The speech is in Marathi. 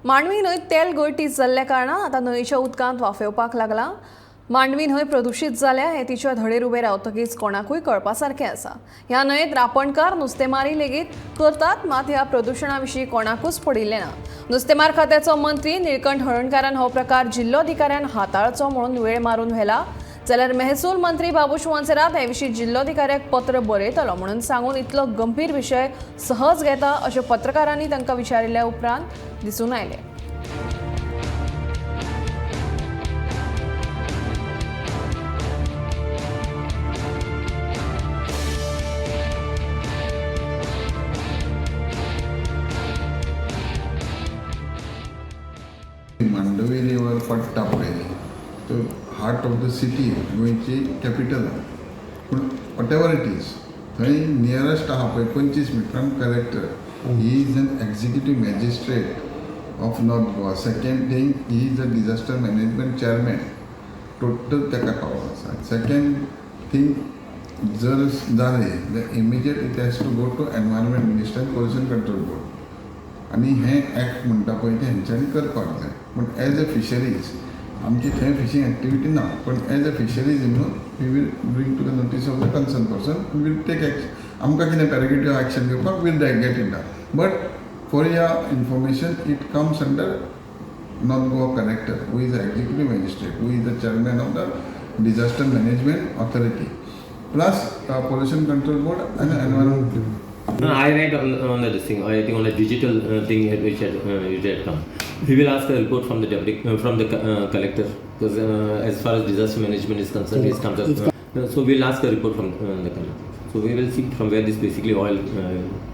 मांडवी न्हंयत तेल गळती जाल्ल्या कारणान आतां न्हंयच्या उदकांत वाफ येवपाक लागला. मांडवी न्हंय प्रदुशीत जाल्या हें तिच्या धडेर उबे रावतकीच कोणाकूय कळपा सारकें आसा. ह्या न्हंयेंत रापणकार नुस्तेमारी लेगीत करतात, मात ह्या प्रदुशणा विशीं कोणाकूच पडिल्लें ना. नुस्तेमार खात्याचो मंत्री निळकंठ हळर्णकारान हो प्रकार जिल्लोधिकाऱ्यान हाताळचो म्हणून वेळ मारून व्हेला. जाल्यार महसूल मंत्री बाबूश मोन्सेरात हे विशीं जिल्लोधिकाऱ्याक पत्र बरयतलो म्हणून सांगून इतलो गंभीर विशय सहज घेता अशें पत्रकारांनी तांकां विचारिल्ल्या उपरांत दिसून आयलें. मांडवी रिवर पडटा पळय तो हार्ट ऑफ द सिटी गोंयची कॅपिटल पूण वॉट एवर इट इज थंय नियरस्ट आहा पळय 25 मिटरान collector he is an executive magistrate of North Goa. Second thing he is a disaster management chairman. Total ताका पावर आसा. सेकंड थिंग जर जालें जाल्यार immediate it has to go to environment minister and pollution control board आनी हें एक्ट म्हणटा पळय तें हेंच्यांनी करपाक जाय. पूण एज अ फिशरीज आमची थंय फिशींग एक्टिविटी ना, पण as a fisheries we will bring to the notice of the concern person, we will take action. आमकां कितें पॅरेगेटिव्ह एक्शन घेवपाक will get in done. But for your information it comes under north Goa collector who is a executive magistrate who is the chairman of the disaster management authority plus pollution control board आनी environment. No, I read on this thing. I think on a digital thing which had come. We will ask a report from the collector because as far as disaster management is concerned, it comes up. So we'll ask a report from the collector. So we will see from where this basically oil